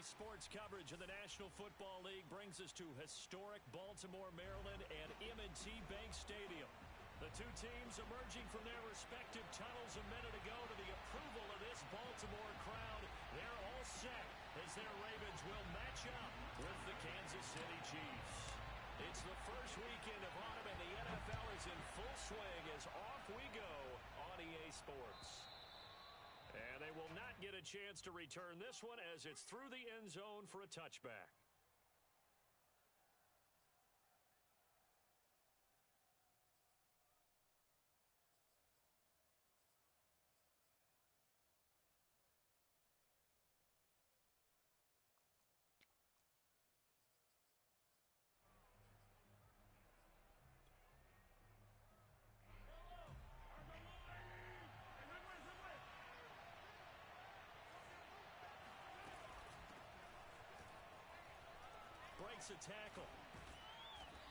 Sports coverage of the National Football League brings us to historic Baltimore, Maryland, and M&T Bank Stadium. The two teams emerging from their respective tunnels a minute ago to the approval of this Baltimore crowd. They're all set as their Ravens will match up with the Kansas City Chiefs. It's the first weekend of autumn, and the NFL is in full swing as off we go on EA Sports. And they will not get a chance to return this one as it's through the end zone for a touchback. Breaks a tackle.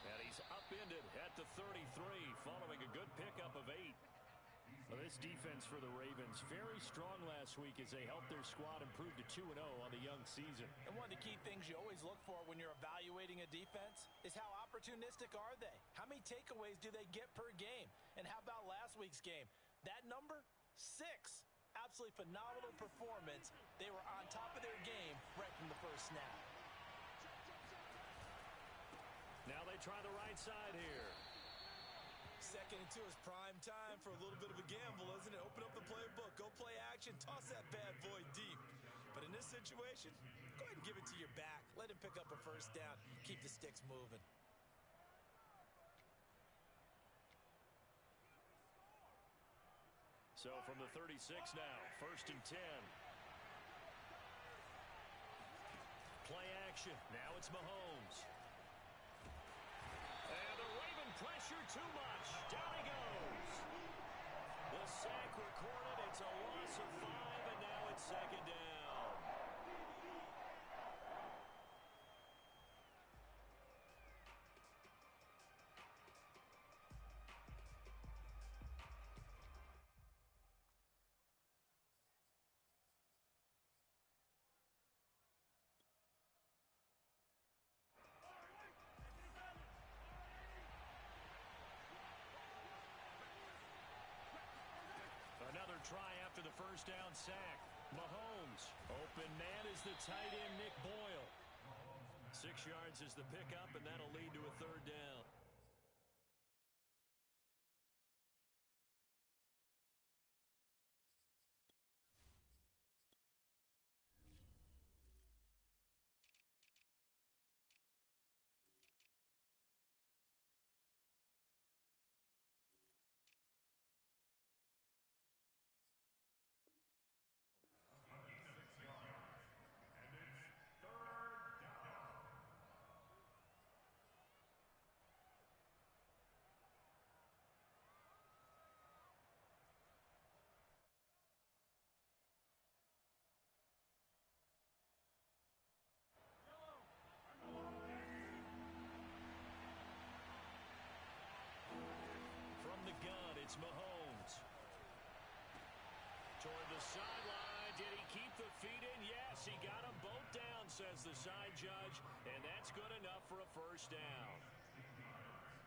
And he's upended at the 33 following a good pickup of 8. Well, this defense for the Ravens, very strong last week as they helped their squad improve to 2-0 on the young season. And one of the key things you always look for when you're evaluating a defense is how opportunistic are they? How many takeaways do they get per game? And how about last week's game? That number? 6. Absolutely phenomenal performance. They were on top of their game right from the first snap. Now they try the right side here. 2nd and 2 is prime time for a little bit of a gamble, isn't it? Open up the playbook, go play action, toss that bad boy deep. But in this situation, go ahead and give it to your back. Let him pick up a first down. Keep the sticks moving. So from the 36 now, 1st and 10. Play action. Now it's Mahomes. And the Raven pressure too much. Down he goes. The sack recorded. It's a loss of 5, and now it's 2nd down. Another try after the first down sack. Mahomes. Open man is the tight end, Nick Boyle. 6 yards is the pickup, and that'll lead to a 3rd down. It's Mahomes. Toward the sideline. Did he keep the feet in? Yes, he got them both down, says the side judge, and that's good enough for a first down.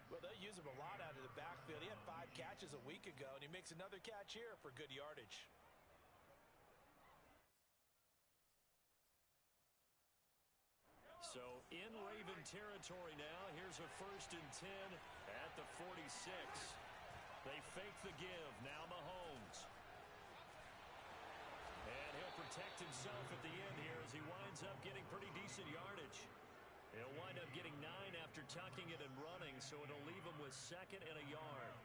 Well, they'll use him a lot out of the backfield. He had 5 catches a week ago, and he makes another catch here for good yardage. So in Raven territory now. Here's a 1st and 10 at the 46. They fake the give. Now Mahomes. And he'll protect himself at the end here as he winds up getting pretty decent yardage. He'll wind up getting 9 after tucking it and running, so it'll leave him with 2nd and a yard.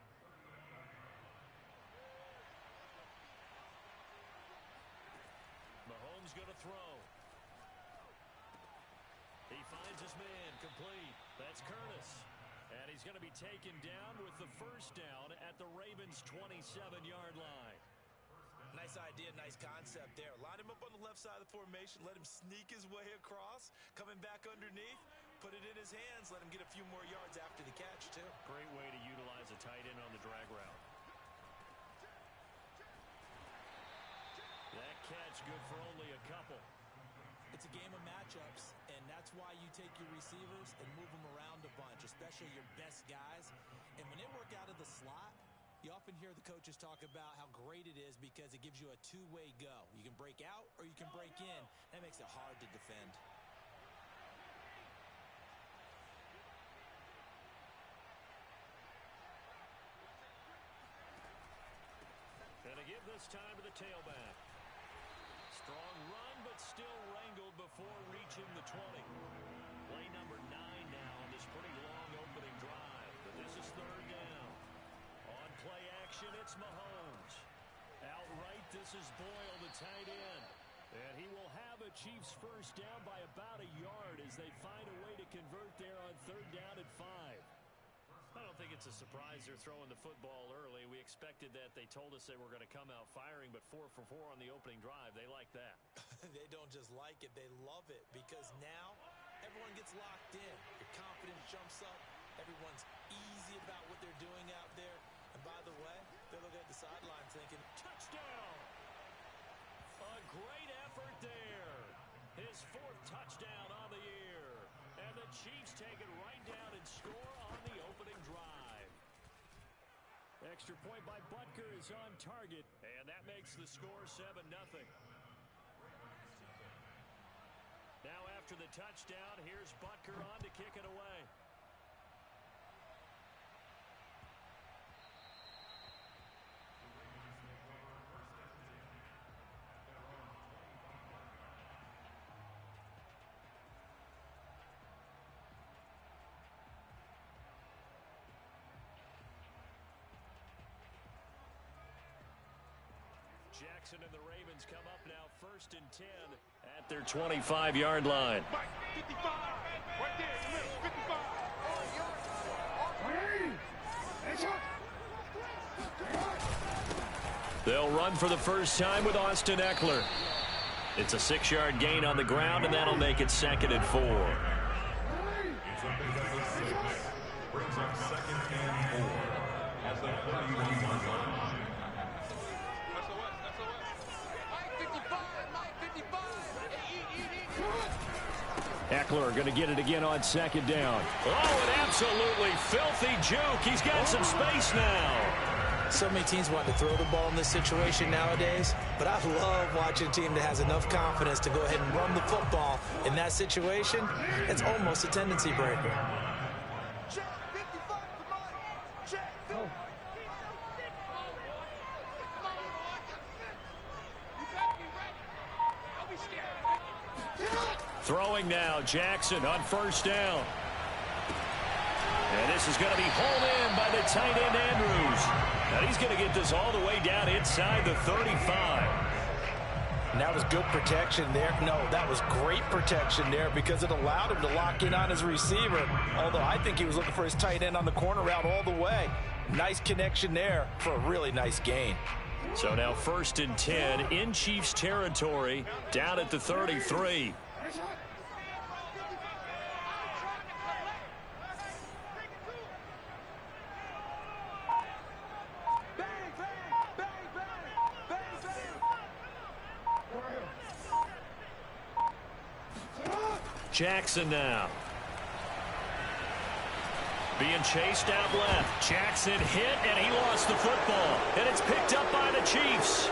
Mahomes going to throw. He finds his man, complete. That's Curtis. And he's going to be taken down with the first down at the Ravens' 27-yard line. Nice idea, nice concept there. Line him up on the left side of the formation. Let him sneak his way across. Coming back underneath. Put it in his hands. Let him get a few more yards after the catch, too. Great way to utilize a tight end on the drag route. That catch good for only a couple. It's a game of matchups, and that's why you take your receivers and move them around a bunch, especially your best guys. And when they work out of the slot, you often hear the coaches talk about how great it is because it gives you a two-way go. You can break out or you can break in. That makes it hard to defend. And a give this time to the tailback. Strong run, but still wrangled before reaching the 20. Play number 9 now on this pretty long opening drive. But this is third down. On play action, it's Mahomes. Outright, this is Boyle, the tight end. And he will have a Chiefs first down by about a yard as they find a way to convert there on third down at 5. I don't think it's a surprise they're throwing the football early. We expected that. They told us they were going to come out firing, but 4 for 4 on the opening drive. They like that. They don't just like it, they love it, because now everyone gets locked in. Your confidence jumps up. Everyone's easy about what they're doing out there. And by the way, they're looking at the sidelines thinking, touchdown! A great effort there. His 4th touchdown on the year. And the Chiefs take it right down and score on the opening drive. Extra point by Butker is on target, and that makes the score 7-0. Now after the touchdown, here's Butker on to kick it away. Jackson and the Ravens come up now 1st and 10 at their 25-yard line. 55, right there, 55. They'll run for the first time with Austin Eckler. It's a 6-yard gain on the ground, and that'll make it 2nd and 4. Brings up 2nd and 4 at the 41-yard line. Eckler going to get it again on 2nd down. Oh, an absolutely filthy juke. He's got some space now. so many teams want to throw the ball in this situation nowadays, but I love watching a team that has enough confidence to go ahead and run the football in that situation. It's almost a tendency breaker. Throwing now, Jackson on 1st down. And this is going to be hauled in by the tight end, Andrews. And he's going to get this all the way down inside the 35. And that was good protection there. No, that was great protection there because it allowed him to lock in on his receiver. Although I think he was looking for his tight end on the corner route all the way. Nice connection there for a really nice gain. So now 1st and 10 in Chiefs territory, down at the 33. Jackson now. Being chased out left. Jackson hit, and he lost the football. And it's picked up by the Chiefs.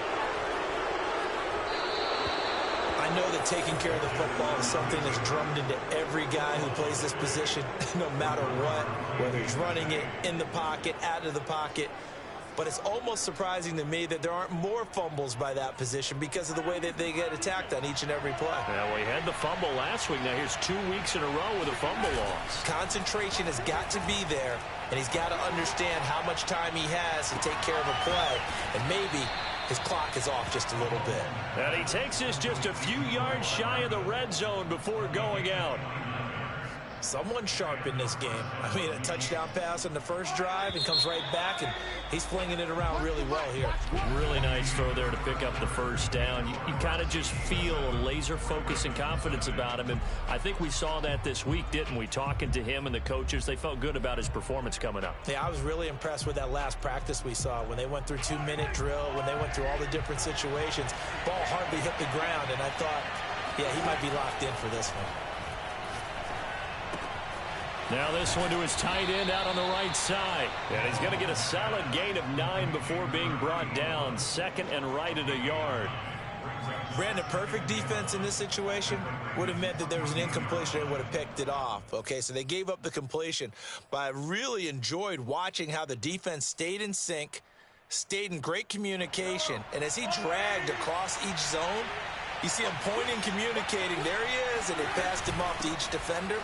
I know that taking care of the football is something that's drummed into every guy who plays this position, no matter what, whether he's running it, in the pocket, out of the pocket. But it's almost surprising to me that there aren't more fumbles by that position because of the way that they get attacked on each and every play. Yeah, we had the fumble last week. Now here's 2 weeks in a row with a fumble loss. Concentration has got to be there, and he's got to understand how much time he has to take care of a play. And maybe his clock is off just a little bit. And he takes this just a few yards shy of the red zone before going out. Someone sharp in this game. I mean, a touchdown pass on the first drive and comes right back, and he's flinging it around really well here. Really nice throw there to pick up the first down. You kind of just feel a laser focus and confidence about him, and I think we saw that this week, didn't we? Talking to him and the coaches, they felt good about his performance coming up. Yeah, I was really impressed with that last practice we saw when they went through 2-minute drill, when they went through all the different situations. Ball hardly hit the ground, and I thought Yeah, he might be locked in for this one. Now this one to his tight end out on the right side. And he's going to get a solid gain of 9 before being brought down. Second and right at a yard. Brandon, perfect defense in this situation would have meant that there was an incompletion and would have picked it off. Okay, so they gave up the completion. But I really enjoyed watching how the defense stayed in sync, stayed in great communication. And as he dragged across each zone, you see him pointing, communicating. There he is, and they passed him off to each defender.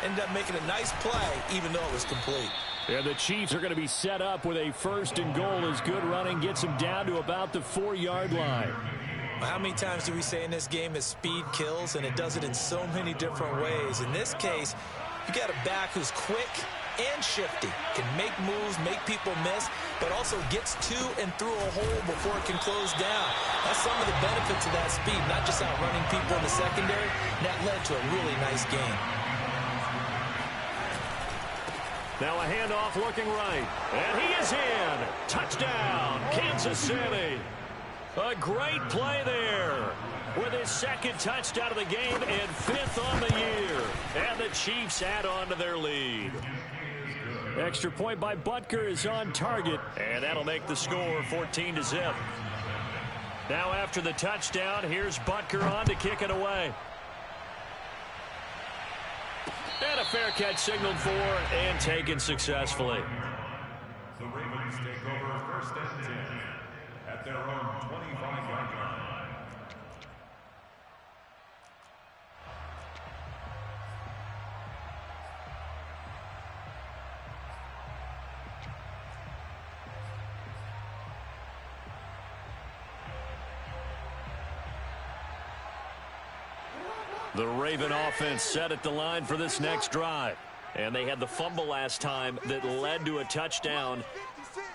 Ended up making a nice play, even though it was complete. And the Chiefs are going to be set up with a first and goal as good running gets them down to about the 4-yard line. How many times do we say in this game that speed kills, and it does it in so many different ways? In this case, you got a back who's quick and shifty, can make moves, make people miss, but also gets to and through a hole before it can close down. That's some of the benefits of that speed, not just outrunning people in the secondary. And that led to a really nice game. Now a handoff looking right, and he is in. Touchdown, Kansas City. A great play there with his second touchdown of the game and 5th on the year. And the Chiefs add on to their lead. Extra point by Butker is on target, and that'll make the score 14-0. Now after the touchdown, here's Butker on to kick it away. And a fair catch signaled for and taken successfully. The Ravens take over first and 10 at their own 25-yard line. The Raven offense set at the line for this next drive. And they had the fumble last time that led to a touchdown.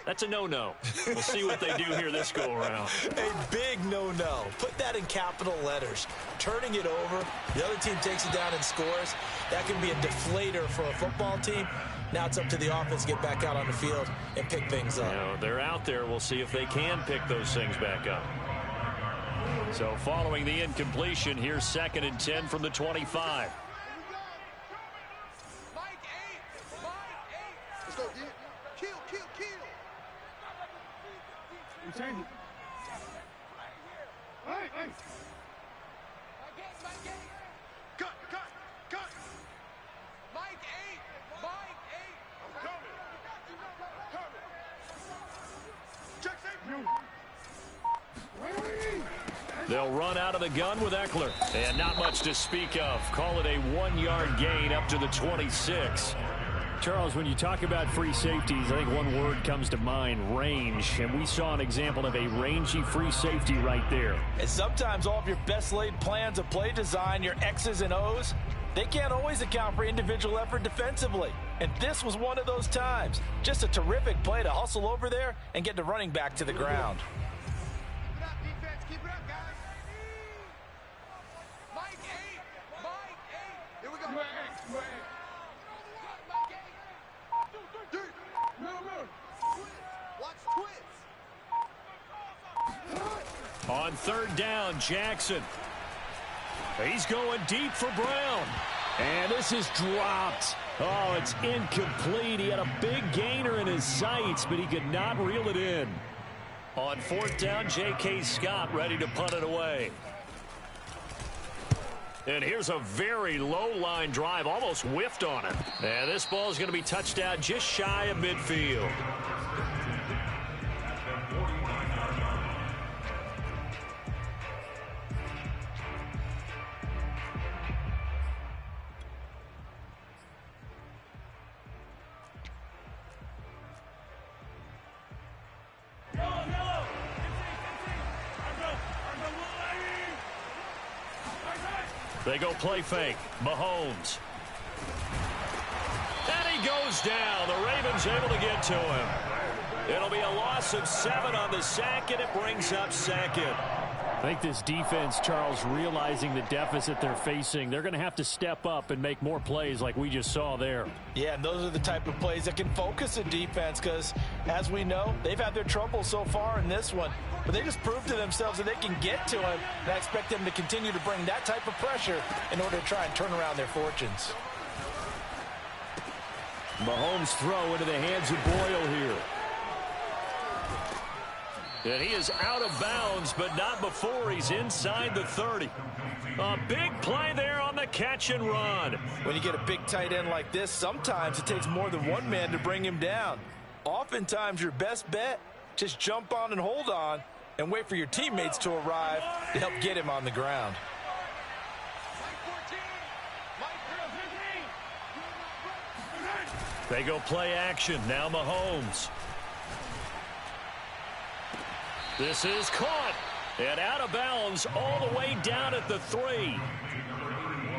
That's a no-no. We'll see what they do here this go-around. A big no-no. Put that in capital letters. Turning it over, the other team takes it down and scores. That can be a deflator for a football team. Now it's up to the offense to get back out on the field and pick things up. You know, they're out there. We'll see if they can pick those things back up. So following the incompletion, here's 2nd and 10 from the 25. Let's go, yeah. Kill. Return it. Hey. Cut. Mike 8. I'm coming. Check safe. They'll run out of the gun with Eckler. And not much to speak of. Call it a 1-yard gain up to the 26. Charles, when you talk about free safeties, I think one word comes to mind, range. And we saw an example of a rangy free safety right there. And sometimes all of your best laid plans of play design, your X's and O's, they can't always account for individual effort defensively. And this was one of those times. Just a terrific play to hustle over there and get the running back to the ground. Keep it up, guys. Mike 8. Here we go. Watch twist. On 3rd down, Jackson. He's going deep for Brown. And this is dropped. Oh, it's incomplete. He had a big gainer in his sights, but he could not reel it in. On 4th down, J.K. Scott ready to punt it away. And here's a very low-line drive, almost whiffed on it. And this ball is going to be touched out just shy of midfield. They go play fake. Mahomes. And he goes down. The Ravens able to get to him. It'll be a loss of 7 on the sack, and it brings up 2nd. I think this defense, Charles, realizing the deficit they're facing, they're going to have to step up and make more plays like we just saw there. Yeah, and those are the type of plays that can focus a defense because, as we know, they've had their trouble so far in this one. But they just proved to themselves that they can get to him, and I expect them to continue to bring that type of pressure in order to try and turn around their fortunes. Mahomes' throw into the hands of Boyle here. And he is out of bounds, but not before he's inside the 30. A big play there on the catch and run. When you get a big tight end like this, sometimes it takes more than one man to bring him down. Oftentimes, your best bet, just jump on and hold on and wait for your teammates to arrive to help get him on the ground. They go play action. Now Mahomes. This is caught. And out of bounds all the way down at the 3.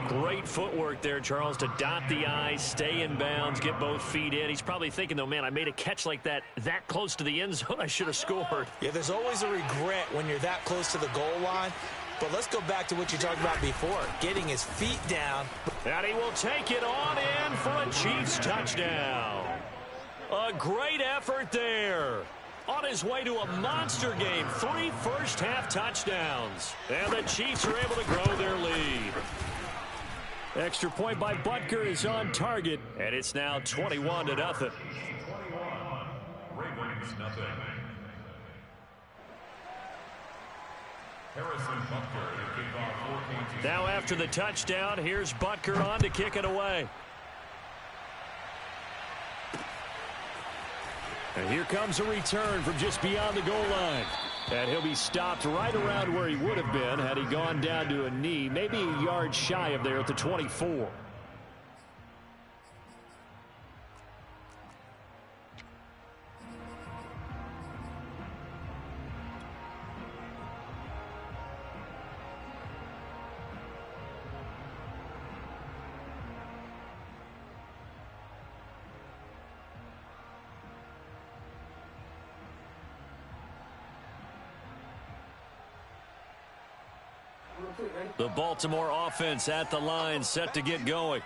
Great footwork there, Charles, to dot the I's, stay in bounds, get both feet in. He's probably thinking, though, man, I made a catch like that close to the end zone. I should have scored. Yeah, there's always a regret when you're that close to the goal line. But let's go back to what you talked about before, getting his feet down. And he will take it on in for a Chiefs touchdown. A great effort there. On his way to a monster game, 3 first-half touchdowns. And the Chiefs are able to grow their lead. Extra point by Butker is on target, and it's now 21-0. 21, Ravens nothing. Harrison Butker to kick off 14. Now after the touchdown, here's Butker on to kick it away. And here comes a return from just beyond the goal line. And he'll be stopped right around where he would have been had he gone down to a knee, maybe a yard shy of there at the 24. The Baltimore offense at the line, set to get going.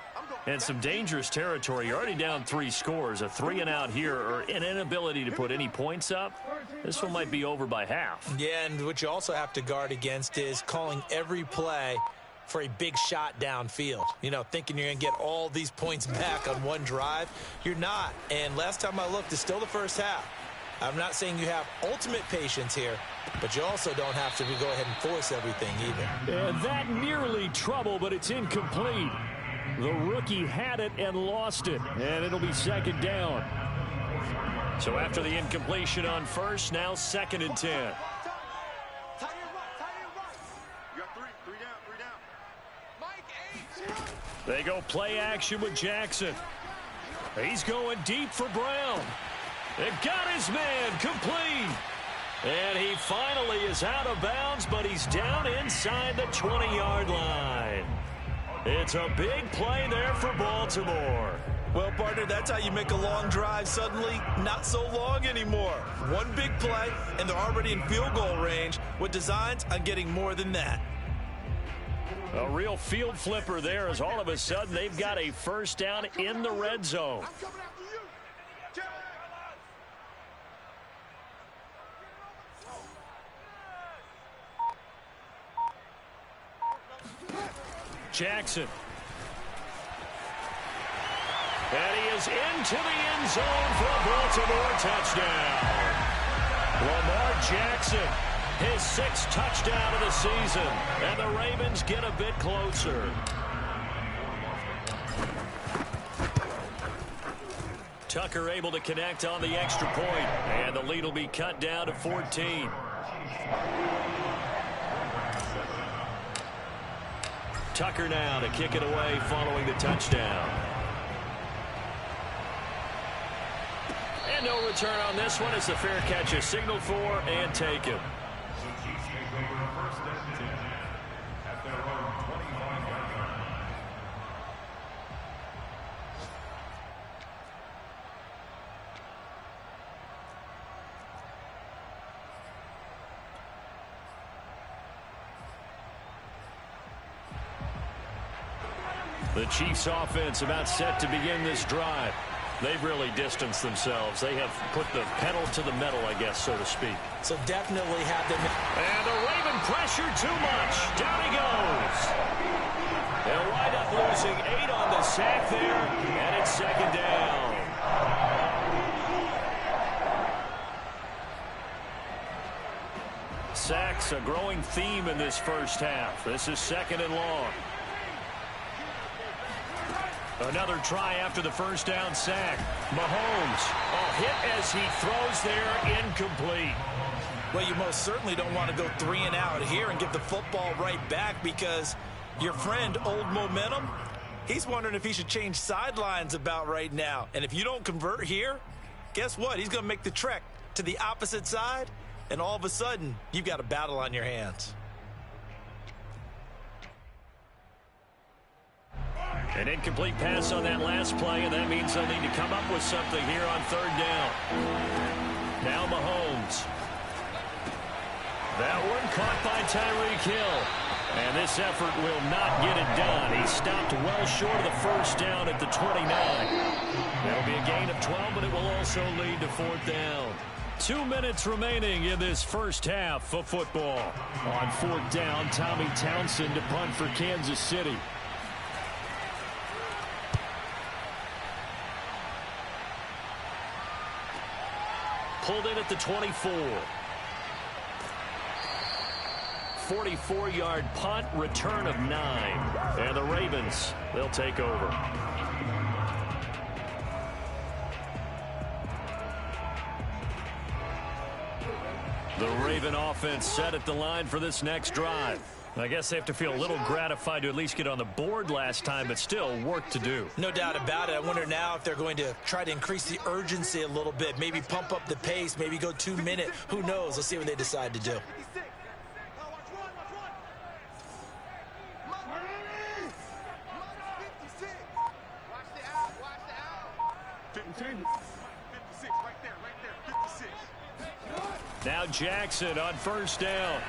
And some dangerous territory. You're already down 3 scores. A 3-and-out here, or an inability to put any points up. This one might be over by half. Yeah, and what you also have to guard against is calling every play for a big shot downfield. You know, thinking you're going to get all these points back on one drive. You're not. And last time I looked, it's still the first half. I'm not saying you have ultimate patience here, but you also don't have to go ahead and force everything either. And that nearly trouble, but it's incomplete. The rookie had it and lost it, and it'll be second down. So after the incompletion on first, now 2nd and 10. You got 3 down. Mike, 8. They go play action with Jackson. He's going deep for Brown. They've got his man complete. And he finally is out of bounds, but he's down inside the 20-yard line. It's a big play there for Baltimore. Well, partner, that's how you make a long drive suddenly not so long anymore. One big play, and they're already in field goal range with designs on getting more than that. A real field flipper there, as all of a sudden they've got a first down in the red zone. I'm coming after you. Jackson. And he is into the end zone for a Baltimore touchdown. Lamar Jackson, his 6th touchdown of the season. And the Ravens get a bit closer. Tucker able to connect on the extra point. And the lead will be cut down to 14. Tucker now to kick it away following the touchdown. And no return on this one as the fair catch is signaled for and taken. The Chiefs take over 1st and 10 at their own 25-yard line. The Chiefs offense about set to begin this drive. They've really distanced themselves. They have put the pedal to the metal, I guess, so to speak. So definitely have them. And the Raven pressure too much. Down he goes. They'll wind up losing 8 on the sack there, and it's second down. Sacks, a growing theme in this first half. This is second and long. Another try after the first down sack. Mahomes, a hit as he throws there, incomplete. Well, you most certainly don't want to go 3 and out here and give the football right back, because your friend, Old Momentum, he's wondering if he should change sidelines about right now. And if you don't convert here, guess what? He's going to make the trek to the opposite side, and all of a sudden, you've got a battle on your hands. An incomplete pass on that last play, and that means they'll need to come up with something here on third down. Now Mahomes. That one caught by Tyreek Hill. And this effort will not get it done. He stopped well short of the first down at the 29. That'll be a gain of 12, but it will also lead to fourth down. 2 minutes remaining in this first half of football. On fourth down, Tommy Townsend to punt for Kansas City. Pulled in at the 24. 44-yard punt, return of 9. And the Ravens, they'll take over. The Raven offense set at the line for this next drive. I guess they have to feel a little gratified to at least get on the board last time, but still work to do. No doubt about it. I wonder now if they're going to try to increase the urgency a little bit, maybe pump up the pace, maybe go 2 minute. Who knows? Let's see what they decide to do. Now Jackson on first down.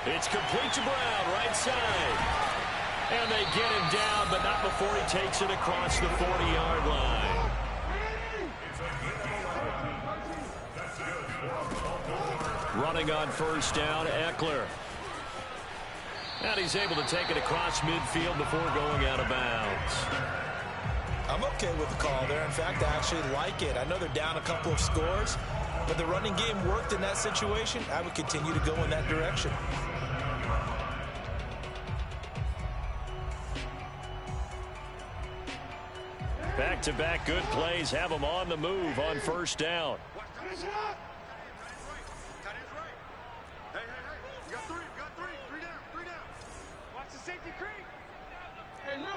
It's complete to Brown, right side. And they get him down, but not before he takes it across the 40-yard line. Running on first down, Eckler. And he's able to take it across midfield before going out of bounds. I'm okay with the call there. In fact, I actually like it. I know they're down a couple of scores, but the running game worked in that situation. I would continue to go in that direction. Back-to-back good plays have them on the move on first down. Watch the safety creep. Hey, no.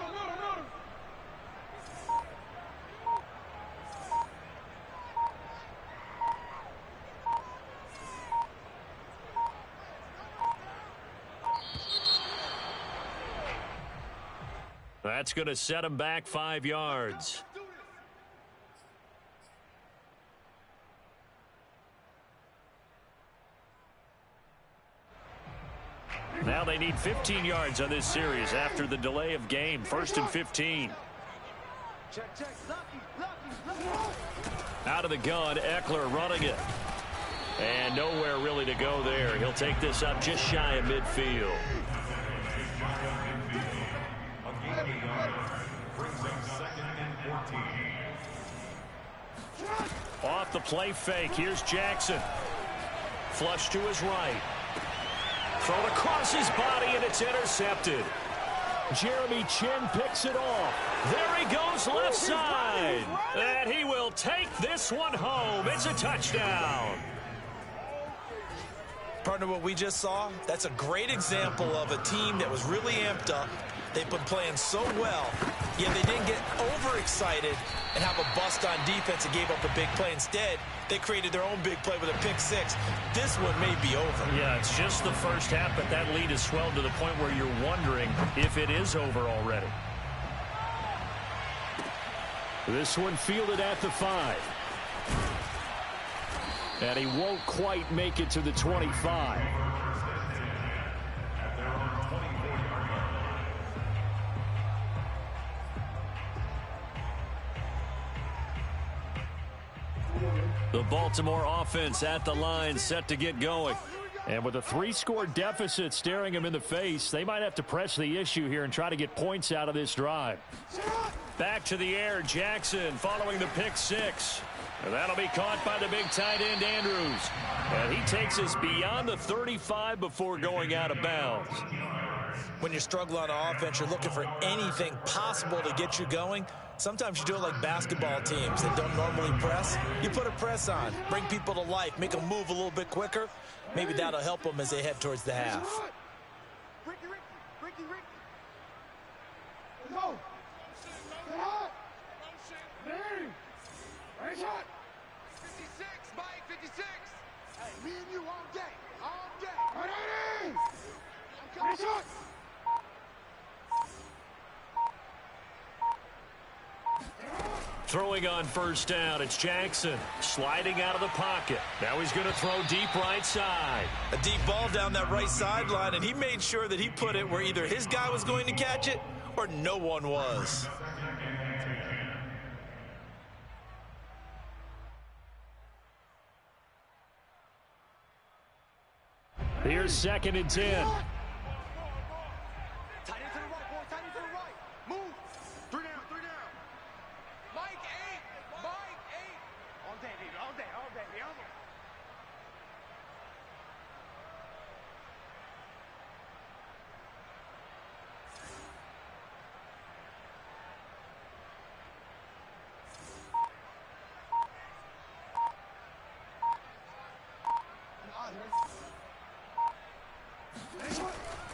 That's going to set him back 5 yards. Now they need 15 yards on this series after the delay of game. 1st and 15. Out of the gun, Eckler running it. And nowhere really to go there. He'll take this up just shy of midfield. Off the play fake. Here's Jackson. Flush to his right. Thrown across his body, and it's intercepted. Jeremy Chinn picks it off. There he goes left side. And he will take this one home. It's a touchdown. Partner, what we just saw, that's a great example of a team that was really amped up. They've been playing so well, yet they didn't get overexcited and have a bust on defense and gave up a big play. Instead, they created their own big play with a pick six. This one may be over. Yeah, it's just the first half, but that lead has swelled to the point where you're wondering if it is over already. This one fielded at the 5. And he won't quite make it to the 25. The Baltimore offense at the line, set to get going. And with a 3-score deficit staring them in the face, they might have to press the issue here and try to get points out of this drive. Back to the air, Jackson following the pick six. And that'll be caught by the big tight end, Andrews. And he takes us beyond the 35 before going out of bounds. When you're struggling on offense, you're looking for anything possible to get you going. Sometimes you do it like basketball teams that don't normally press. You put a press on, bring people to life, make them move a little bit quicker. Maybe that'll help them as they head towards the half. Ricky. Go. Right shot. 56, Mike, 56. Hey, me and you all day. Right shot. Throwing on first down, it's Jackson sliding out of the pocket. Now he's going to throw deep right side. A deep ball down that right sideline, and he made sure that he put it where either his guy was going to catch it or no one was. Here's 2nd and 10.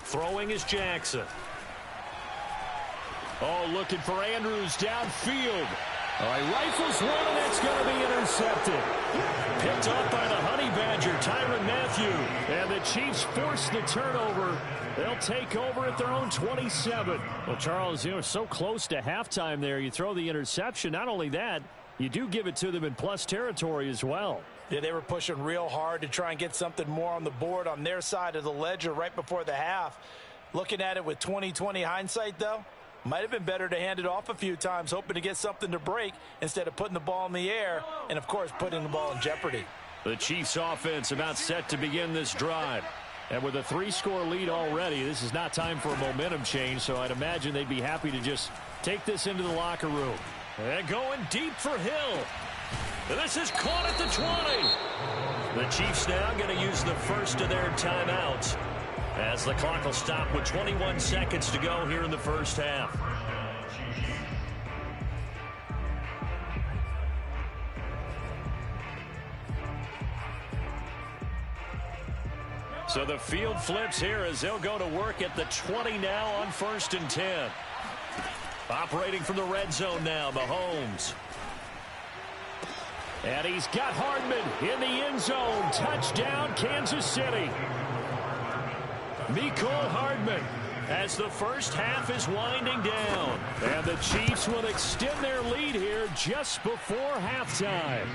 Throwing is Jackson. Oh, looking for Andrews downfield. All right, rifles one, and it's going to be intercepted. Picked up by the Honey Badger, Tyrann Mathieu. And the Chiefs force the turnover. They'll take over at their own 27. Well, Charles, so close to halftime there. You throw the interception. Not only that, you do give it to them in plus territory as well. Yeah, they were pushing real hard to try and get something more on the board on their side of the ledger right before the half. Looking at it with 20/20 hindsight, though, might have been better to hand it off a few times, hoping to get something to break instead of putting the ball in the air and, of course, putting the ball in jeopardy. The Chiefs offense about set to begin this drive. And with a 3-score lead already, this is not time for a momentum change, so I'd imagine they'd be happy to just take this into the locker room. And going deep for Hill. This is caught at the 20. The Chiefs now going to use the first of their timeouts as the clock will stop with 21 seconds to go here in the first half. So the field flips here as they'll go to work at the 20 now on 1st and 10. Operating from the red zone now, Mahomes. And he's got Hardman in the end zone. Touchdown, Kansas City. Mecole Hardman as the first half is winding down. And the Chiefs will extend their lead here just before halftime.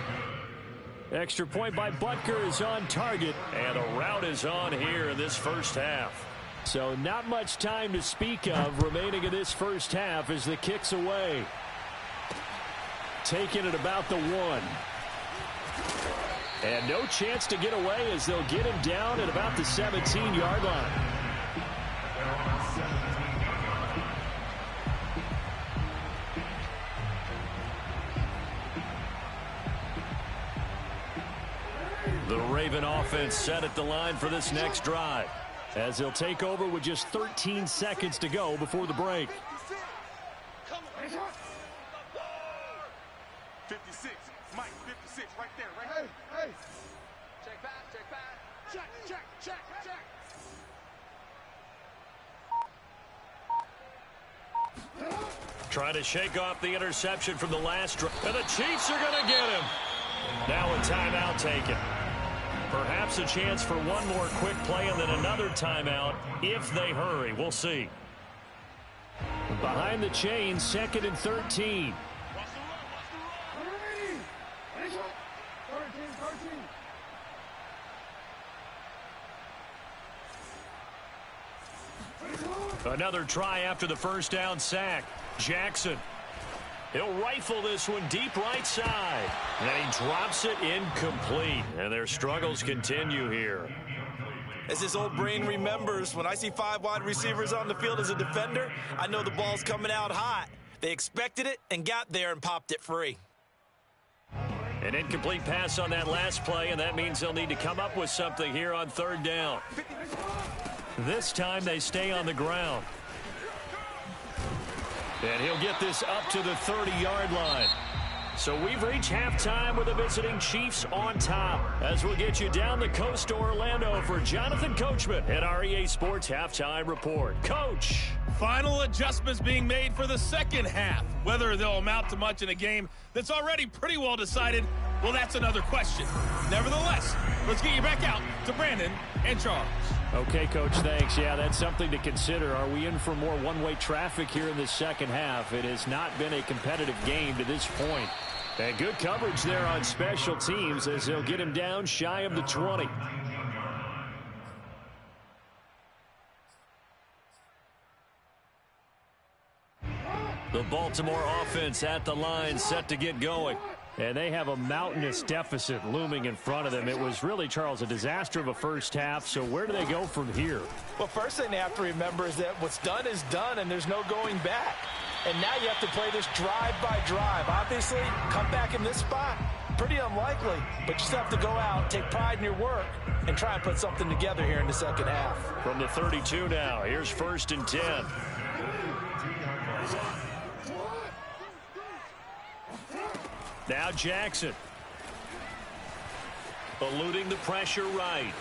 Extra point by Butker is on target. And a route is on here in this first half. So not much time to speak of remaining in this first half as the kick's away. Taking it about the 1. And no chance to get away as they'll get him down at about the 17-yard line. The Raven offense set at the line for this next drive as they'll take over with just 13 seconds to go before the break. 56, Mike, 56, right there, right hey. Check back. Check. Trying to shake off the interception from the last drive. And the Chiefs are going to get him. Now a timeout taken. Perhaps a chance for one more quick play and then another timeout if they hurry. We'll see. Behind the chains, 2nd and 13. Another try after the first down sack. Jackson. He'll rifle this one deep right side. And he drops it incomplete. And their struggles continue here. As his old brain remembers, when I see 5 wide receivers on the field as a defender, I know the ball's coming out hot. They expected it and got there and popped it free. An incomplete pass on that last play, and that means they'll need to come up with something here on 3rd down. This time they stay on the ground. And he'll get this up to the 30-yard line. So we've reached halftime with the visiting Chiefs on top. As we'll get you down the coast to Orlando for Jonathan Coachman at our EA Sports Halftime Report. Coach. Final adjustments being made for the second half. Whether they'll amount to much in a game that's already pretty well decided, well, that's another question. Nevertheless, let's get you back out to Brandon and Charles. Okay, Coach, thanks. Yeah, that's something to consider. Are we in for more one-way traffic here in the second half? It has not been a competitive game to this point. And good coverage there on special teams as they'll get him down shy of the 20. The Baltimore offense at the line, set to get going. And they have a mountainous deficit looming in front of them. It was really, Charles, a disaster of a first half. So where do they go from here? Well, first thing they have to remember is that what's done is done, and there's no going back. And now you have to play this drive by drive. Obviously, come back in this spot, pretty unlikely. But you just have to go out, take pride in your work, and try and put something together here in the second half. From the 32 now, here's 1st and 10. Now Jackson. Eluding the pressure right.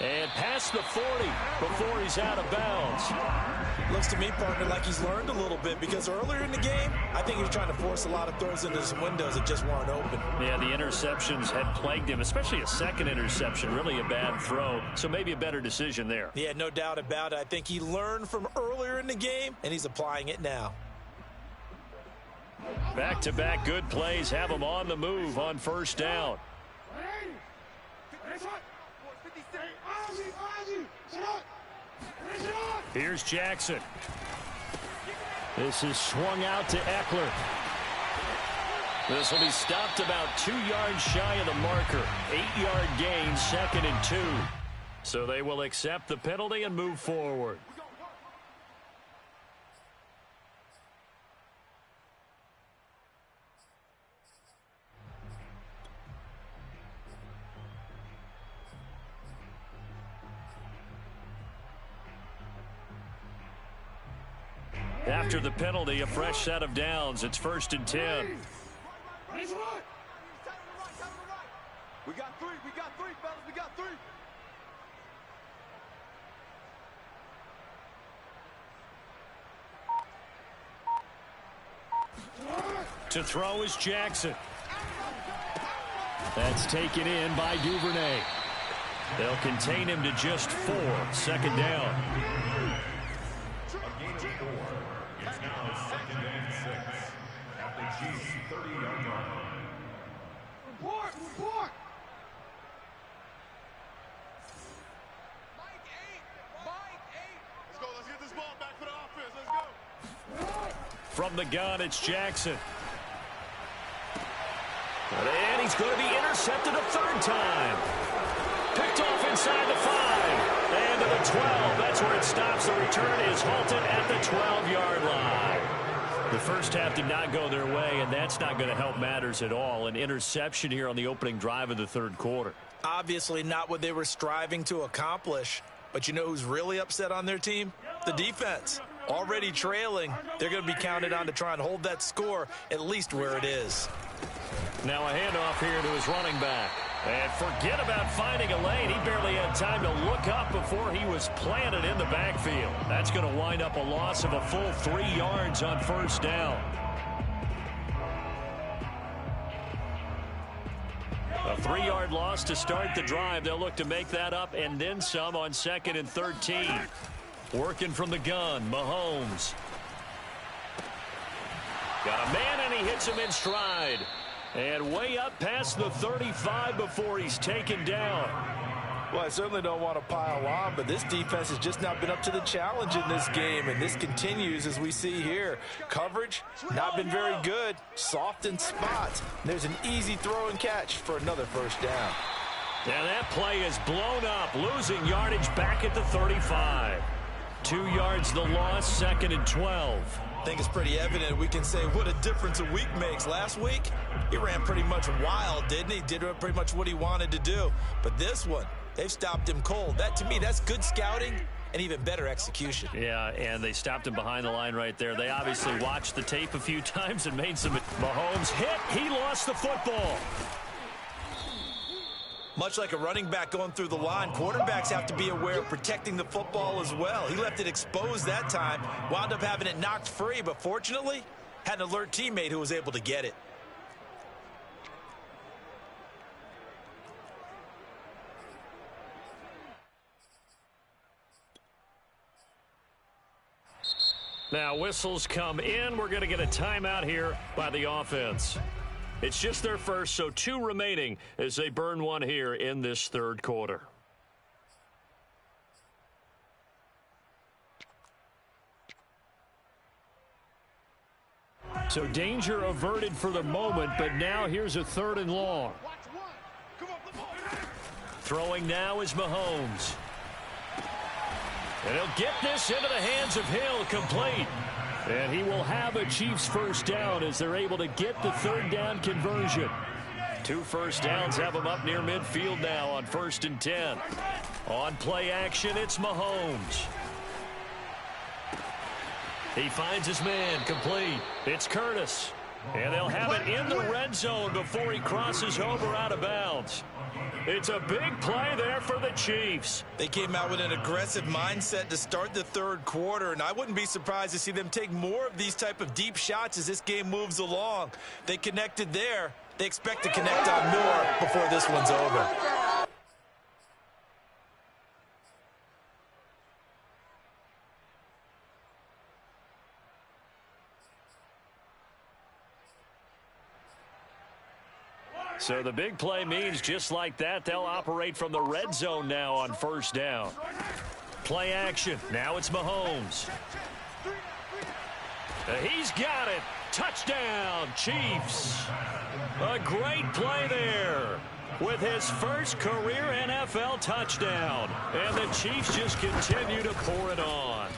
And past the 40 before he's out of bounds. Looks to me, partner, like he's learned a little bit because earlier in the game, I think he was trying to force a lot of throws into some windows that just weren't open. Yeah, the interceptions had plagued him, especially a second interception, really a bad throw. So maybe a better decision there. Yeah, no doubt about it. I think he learned from earlier in the game, and he's applying it now. Back-to-back good plays have him on the move on 1st down. Here's Jackson. This is swung out to Eckler. This will be stopped about 2 yards shy of the marker. 8-yard gain, 2nd and 2. So they will accept the penalty and move forward. After the penalty, a fresh set of downs. It's 1st and 10. We got three, fellas, we got 3. To throw is Jackson. That's taken in by Duvernay. They'll contain him to just 4. 2nd down. It's now 2nd and 6 at the Chiefs' 30-yard line. Report! Let's get this ball back for the offense. Let's go. From the gun, it's Jackson. And he's going to be intercepted a 3rd time. Picked off inside the 5. And to the 12. That's where it stops. The return is halted at the 12-yard line. The first half did not go their way, and that's not going to help matters at all. An interception here on the opening drive of the 3rd quarter. Obviously not what they were striving to accomplish. But you know who's really upset on their team? The defense. Already trailing. They're going to be counted on to try and hold that score at least where it is. Now a handoff here to his running back. And forget about finding a lane. He barely had time to look up before he was planted in the backfield. That's going to wind up a loss of a full 3 yards on 1st down. A 3-yard loss to start the drive. They'll look to make that up and then some on 2nd and 13. Working from the gun, Mahomes. Got a man, and he hits him in stride. And way up past the 35 before he's taken down. Well, I certainly don't want to pile on, but this defense has just not been up to the challenge in this game, and this continues as we see here. Coverage, not been very good. Soft in spots. There's an easy throw and catch for another first down. And that play is blown up, losing yardage back at the 35. 2 yards the loss, 2nd and 12. I think it's pretty evident. We can say what a difference a week makes. Last week, he ran pretty much wild, didn't he? Did pretty much what he wanted to do. But this one, they've stopped him cold. That, to me, that's good scouting and even better execution. Yeah, and they stopped him behind the line right there. They obviously watched the tape a few times and made some. Mahomes hit. He lost the football. Much like a running back going through the line, quarterbacks have to be aware of protecting the football as well. He left it exposed that time, wound up having it knocked free, but fortunately, had an alert teammate who was able to get it. Now whistles come in. We're going to get a timeout here by the offense. It's just their first, so 2 remaining as they burn one here in this 3rd quarter. So danger averted for the moment, but now here's a 3rd and long. Throwing now is Mahomes. And he'll get this into the hands of Hill, complete. And he will have a Chiefs first down as they're able to get the 3rd down conversion. 2 first downs have them up near midfield now on 1st and 10. On play action, it's Mahomes. He finds his man, complete. It's Curtis. And they'll have it in the red zone before he crosses over out of bounds. It's a big play there for the Chiefs. They came out with an aggressive mindset to start the 3rd quarter, and I wouldn't be surprised to see them take more of these type of deep shots as this game moves along. They connected there. They expect to connect on more before this one's over. So the big play means just like that, they'll operate from the red zone now on 1st down. Play action. Now it's Mahomes. He's got it. Touchdown, Chiefs. A great play there with his first career NFL touchdown. And the Chiefs just continue to pour it on.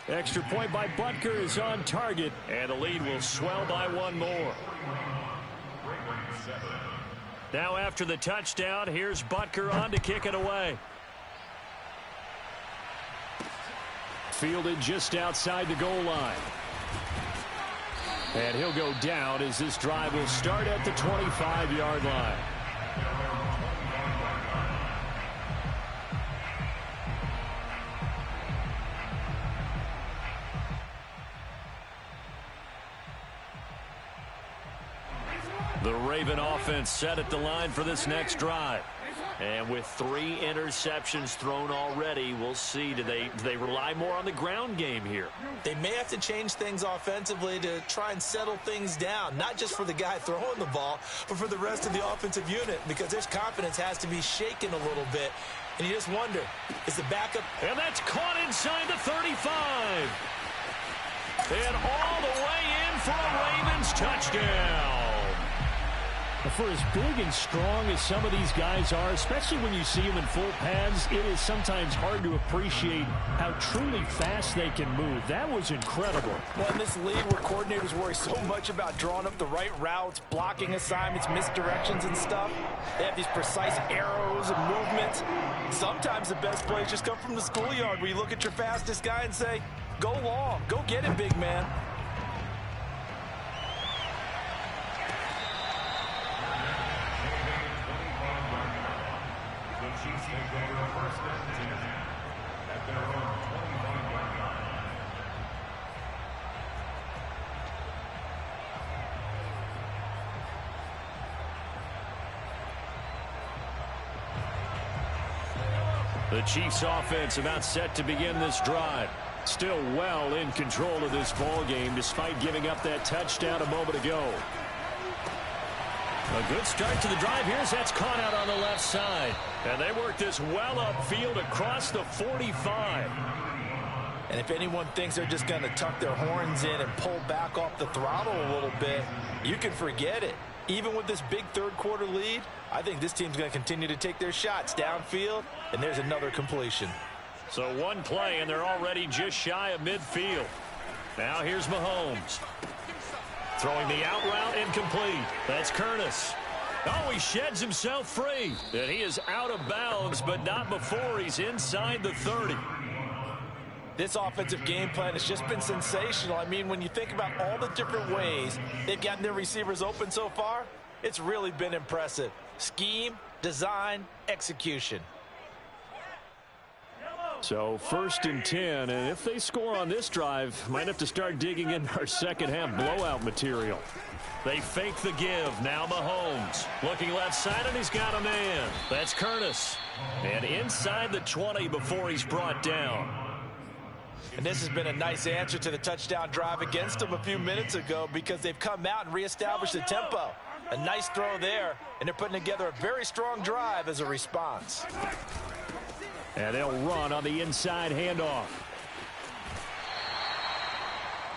Extra point by Butker is on target, and the lead will swell by 1 more. Now after the touchdown, here's Butker on to kick it away. Fielded just outside the goal line. And he'll go down as this drive will start at the 25-yard line. The Raven offense set at the line for this next drive. And with 3 interceptions thrown already, we'll see. Do they rely more on the ground game here? They may have to change things offensively to try and settle things down, not just for the guy throwing the ball, but for the rest of the offensive unit, because their confidence has to be shaken a little bit. And you just wonder, is the backup... And that's caught inside the 35. And all the way in for a Ravens touchdown. For as big and strong as some of these guys are, especially when you see them in full pads, it is sometimes hard to appreciate how truly fast they can move. That was incredible. Well, in this league where coordinators worry so much about drawing up the right routes, blocking assignments, misdirections and stuff, they have these precise arrows and movements. Sometimes the best plays just come from the schoolyard where you look at your fastest guy and say, go long, go get it, big man. The Chiefs offense about set to begin this drive. Still well in control of this ball game despite giving up that touchdown a moment ago. A good start to the drive here as that's caught out on the left side. And they work this well upfield across the 45. And if anyone thinks they're just going to tuck their horns in and pull back off the throttle a little bit, you can forget it. Even with this big third-quarter lead, I think this team's going to continue to take their shots downfield, and there's another completion. So one play, and they're already just shy of midfield. Now here's Mahomes. Throwing the out route incomplete. That's Curtis. Oh, he sheds himself free. And he is out of bounds, but not before he's inside the 30. This offensive game plan has just been sensational. I mean, when you think about all the different ways they've gotten their receivers open so far, it's really been impressive. Scheme, design, execution. So 1st and 10, and if they score on this drive, might have to start digging in our second-half blowout material. They fake the give. Now Mahomes looking left side, and he's got a man. That's Curtis. And inside the 20 before he's brought down. And this has been a nice answer to the touchdown drive against them a few minutes ago because they've come out and reestablished the tempo. A nice throw there, and they're putting together a very strong drive as a response. And they'll run on the inside handoff.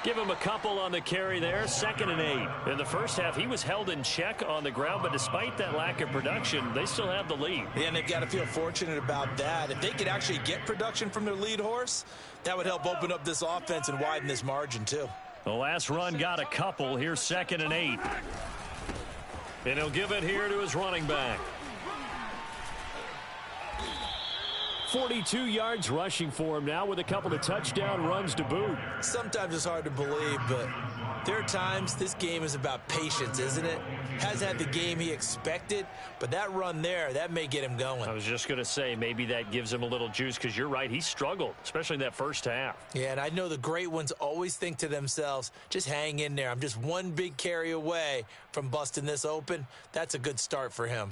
Give him a couple on the carry there. 2nd and 8. In the first half, he was held in check on the ground, but despite that lack of production, they still have the lead. Yeah, and they've got to feel fortunate about that. If they could actually get production from their lead horse, that would help open up this offense and widen this margin too. The last run got a couple. Here's 2nd and 8. And he'll give it here to his running back. 42 yards rushing for him now with a couple of touchdown runs to boot. Sometimes it's hard to believe, but there are times this game is about patience, isn't it? Hasn't had the game he expected, but that run there, that may get him going. I was just going to say maybe that gives him a little juice because you're right, he struggled, especially in that first half. Yeah, and I know the great ones always think to themselves, just hang in there. I'm just one big carry away from busting this open. That's a good start for him.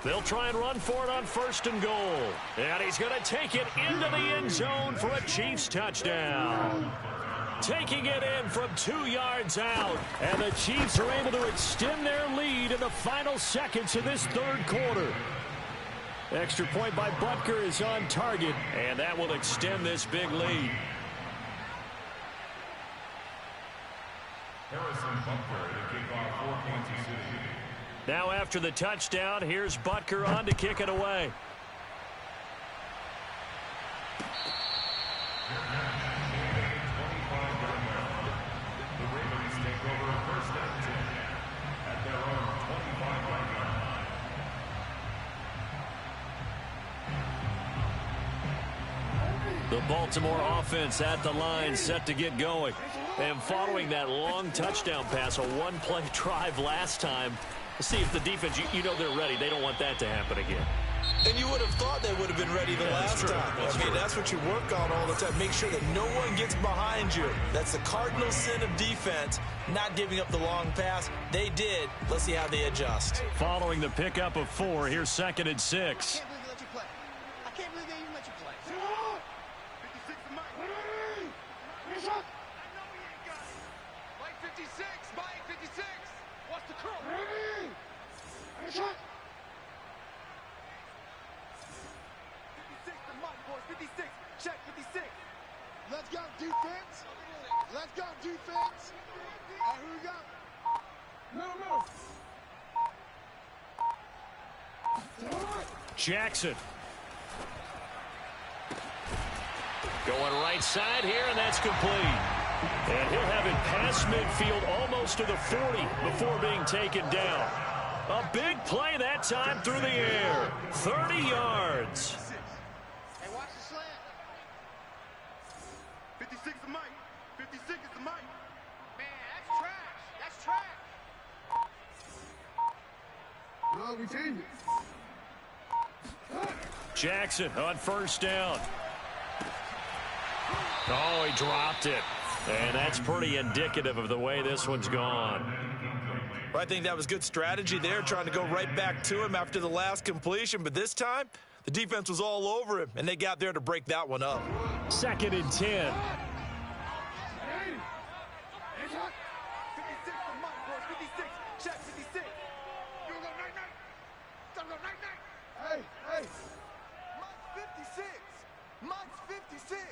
They'll try and run for it on 1st and goal. And he's going to take it into the end zone for a Chiefs touchdown. Taking it in from 2 yards out. And the Chiefs are able to extend their lead in the final seconds of this third quarter. Extra point by Butker is on target. And that will extend this big lead. Harrison Butker to kick off for Kansas City. Now after the touchdown, here's Butker on to kick it away. The Ravens take over 1st and 10 at their own 25-yard line. The Baltimore offense at the line, set to get going. And following that long touchdown pass, a one-play drive last time, see if the defense, you know they're ready. They don't want that to happen again. And you would have thought they would have been ready the last time. I mean, that's what you work on all the time. Make sure that no one gets behind you. That's the cardinal sin of defense, not giving up the long pass. They did. Let's see how they adjust. Following the pickup of 4, here's 2nd and 6. I can't believe they even let you play. 56 to Mike. Mike 56. Mike 56. What's the curl? Shot. 56 to Mike, boys. 56. Check 56. Let's go, defense. Let's go, defense. Who we got? Move. Jackson. Going right side here, and that's complete. And he'll have it past midfield almost to the 40 before being taken down. A big play that time through the air. 30 yards. Hey, watch the slant. 56 to Mike. 56 is to Mike. Man, that's trash. That's trash. No, we change it. Jackson on 1st down. Oh, he dropped it. And that's pretty indicative of the way this one's gone. Well, I think that was good strategy there, trying to go right back to him after the last completion. But this time, The defense was all over him, and they got there to break that one up. 2nd and 10. 56 for Mike, boys. 56. Check, 56. You go night-night. Don't go night-night. Hey. Mike's 56. Mike's 56.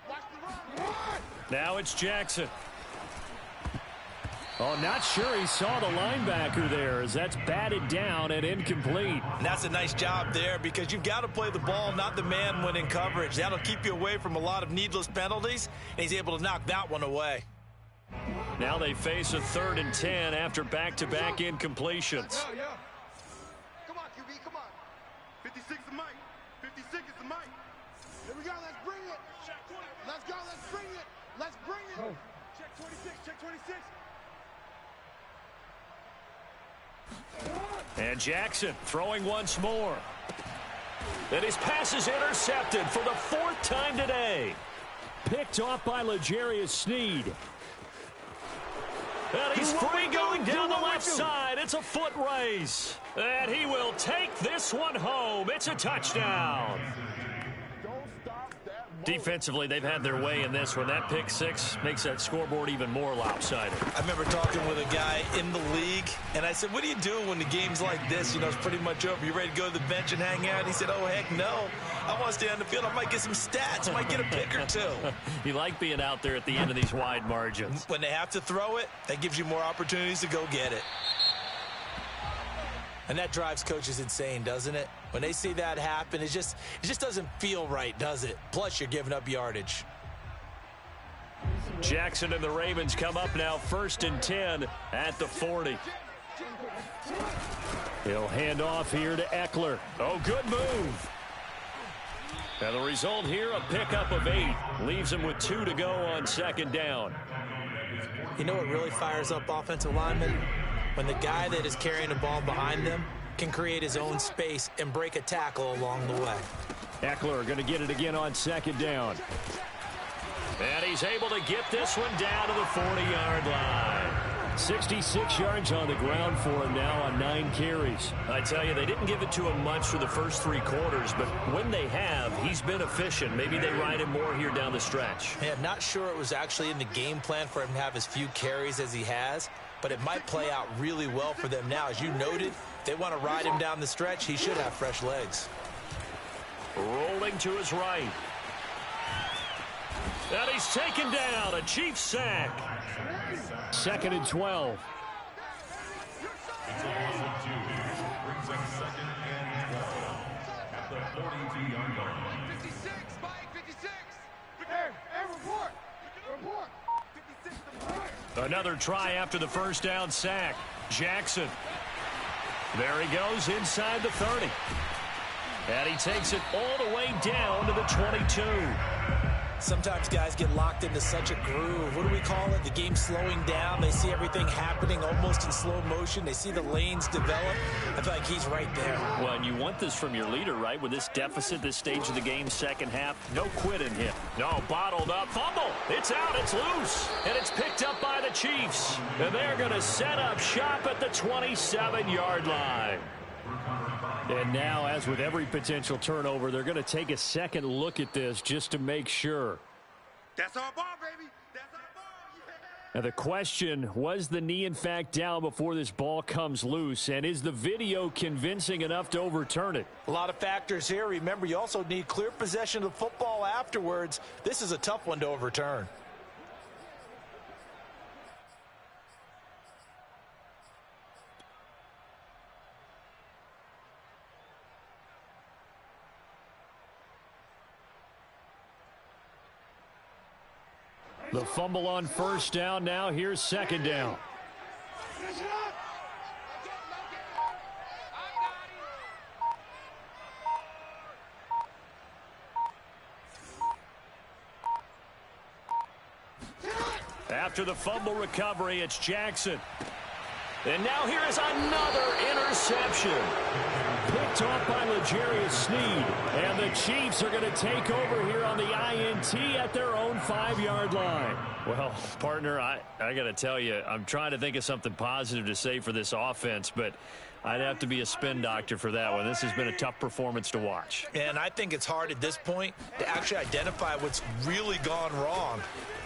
Watch the run. Now it's Jackson. Oh, not sure he saw the linebacker there as that's batted down and incomplete. And that's a nice job there because you've got to play the ball, not the man when in coverage. That'll keep you away from a lot of needless penalties, and he's able to knock that one away. Now they face a 3rd and 10 after back-to-back incompletions. Yeah. Come on, QB, come on. 56 is Mike. 56 is the Mike. Here we go, let's bring it. Let's go, let's bring it. Let's bring it. Check 26, check 26. And Jackson throwing once more. And his pass is intercepted for the 4th time today. Picked off by L'Jarius Sneed. And he's free going down the left side. It's a foot race. And he will take this one home. It's a touchdown. Defensively, they've had their way in this one. That pick six makes that scoreboard even more lopsided. I remember talking with a guy in the league, and I said, what do you do when the game's like this? You know, it's pretty much over. You ready to go to the bench and hang out? He said, oh, heck no. I want to stay on the field. I might get some stats. I might get a pick or two. You like being out there at the end of these wide margins. When they have to throw it, that gives you more opportunities to go get it. And that drives coaches insane, doesn't it? When they see that happen, it just doesn't feel right, does it? Plus, you're giving up yardage. Jackson and the Ravens come up now 1st and 10 at the 40. He'll hand off here to Eckler. Oh, good move. And the result here, a pickup of 8. Leaves him with 2 to go on 2nd down. You know what really fires up offensive linemen? When the guy that is carrying the ball behind them can create his own space and break a tackle along the way. Eckler going to get it again on 2nd down. And he's able to get this one down to the 40-yard line. 66 yards on the ground for him now on 9 carries. I tell you, they didn't give it to him much for the first 3 quarters, but when they have, he's been efficient. Maybe they ride him more here down the stretch. Yeah, I'm not sure it was actually in the game plan for him to have as few carries as he has, but it might play out really well for them now. As you noted, if they want to ride him down the stretch, he should have fresh legs. Rolling to his right. And he's taken down. A Chiefs sack. 2nd and 12. It's a loss of 2. Brings up 2nd and 12 at the 42-yard line. 56, Mike, 56. Hey, report. 56 to Mike. Another try after the first down sack. Jackson. There he goes inside the 30. And he takes it all the way down to the 22. Sometimes guys get locked into such a groove. What do we call it? The game slowing down. They see everything happening almost in slow motion. They see the lanes develop. I feel like he's right there. Well, and you want this from your leader, right? With this deficit, this stage of the game, 2nd half, no quit in him. No, bottled up. Fumble. It's out. It's loose. And it's picked up by the Chiefs. And they're going to set up shop at the 27-yard line. And now, as with every potential turnover, they're going to take a second look at this just to make sure. That's our ball, baby. That's our ball. Yeah. Now, the question, was the knee in fact down before this ball comes loose? And is the video convincing enough to overturn it? A lot of factors here. Remember, you also need clear possession of the football afterwards. This is a tough one to overturn. The fumble on first down. Now here's 2nd down. After the fumble recovery, it's Jackson. And now here is another interception. Picked off by L'Jarius Sneed. And the Chiefs are going to take over here on the INT at their own 5-yard line. Well, partner, I got to tell you, I'm trying to think of something positive to say for this offense, but I'd have to be a spin doctor for that one. This has been a tough performance to watch. And I think it's hard at this point to actually identify what's really gone wrong.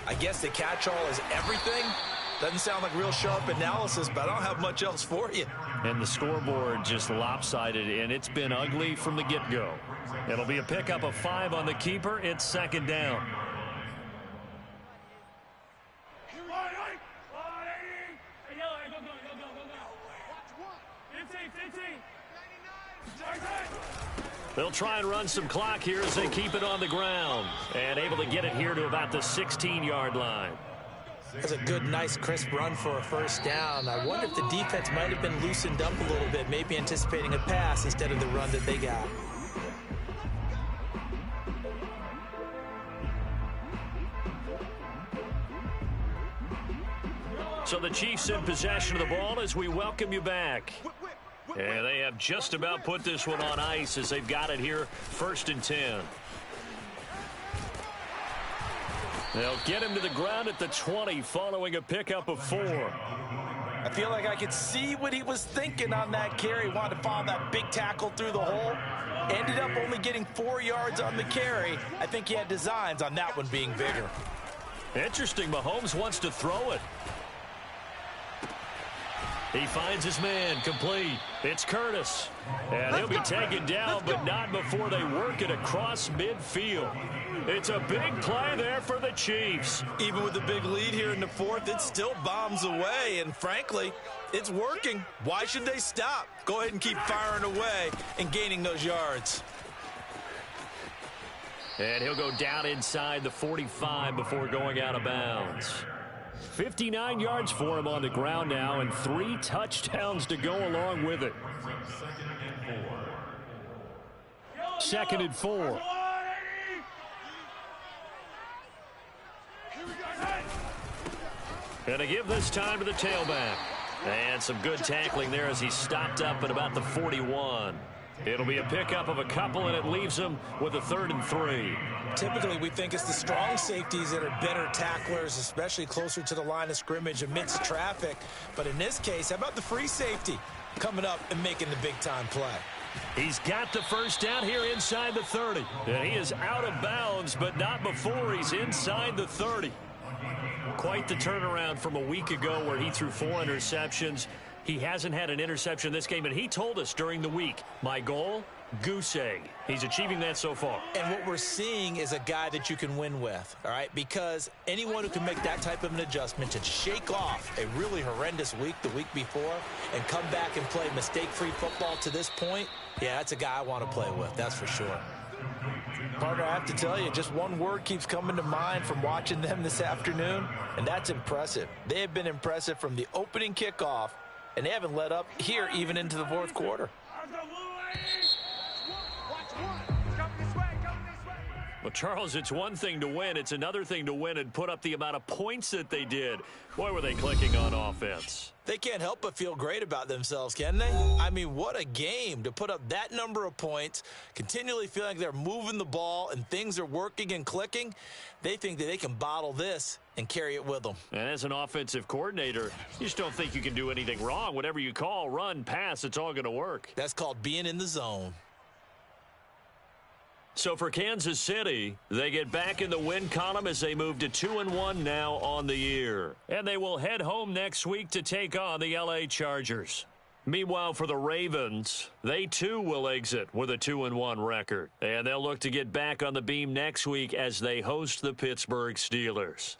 I guess the catch-all is everything. Doesn't sound like real sharp analysis, but I don't have much else for you. And the scoreboard just lopsided, and it's been ugly from the get-go. It'll be a pickup of 5 on the keeper. It's second down. They'll try and run some clock here as they keep it on the ground. And able to get it here to about the 16-yard line. That's a good, nice, crisp run for a first down. I wonder if the defense might have been loosened up a little bit, maybe anticipating a pass instead of the run that they got. So the Chiefs in possession of the ball as we welcome you back. And they have just about put this one on ice as they've got it here, 1st and 10. They'll get him to the ground at the 20 following a pickup of 4. I feel like I could see what he was thinking on that carry. Wanted to follow that big tackle through the hole. Ended up only getting 4 yards on the carry. I think he had designs on that one being bigger. Interesting. Mahomes wants to throw it. He finds his man, complete. It's Curtis. And he'll be taken down, but not before they work it across midfield. It's a big play there for the Chiefs. Even with the big lead here in the 4th, it still bombs away. And frankly, it's working. Why should they stop? Go ahead and keep firing away and gaining those yards. And he'll go down inside the 45 before going out of bounds. 59 yards for him on the ground now, and 3 touchdowns to go along with it. 2nd and 4. And to give this time to the tailback. And some good tackling there as he stopped up at about the 41. It'll be a pickup of a couple, and it leaves him with a 3rd and 3. Typically, we think it's the strong safeties that are better tacklers, especially closer to the line of scrimmage amidst traffic. But in this case, how about the free safety coming up and making the big-time play? He's got the first down here inside the 30. And he is out of bounds, but not before he's inside the 30. Quite the turnaround from a week ago where he threw 4 interceptions. He hasn't had an interception this game, and he told us during the week, my goal, goose egg. He's achieving that so far. And what we're seeing is a guy that you can win with, all right? Because anyone who can make that type of an adjustment to shake off a really horrendous week the week before and come back and play mistake-free football to this point, yeah, that's a guy I want to play with, that's for sure. Partner, I have to tell you, just one word keeps coming to mind from watching them this afternoon, and that's impressive. They have been impressive from the opening kickoff, and they haven't let up here even into the 4th quarter. Well, Charles, it's one thing to win. It's another thing to win and put up the amount of points that they did. Boy, were they clicking on offense. They can't help but feel great about themselves, can they? I mean, what a game to put up that number of points, continually feeling like they're moving the ball and things are working and clicking. They think that they can bottle this and carry it with them. And as an offensive coordinator, you just don't think you can do anything wrong. Whatever you call, run, pass, it's all going to work. That's called being in the zone. So for Kansas City, they get back in the win column as they move to 2-1 now on the year. And they will head home next week to take on the LA Chargers. Meanwhile, for the Ravens, they too will exit with a 2-1 record. And they'll look to get back on the beam next week as they host the Pittsburgh Steelers.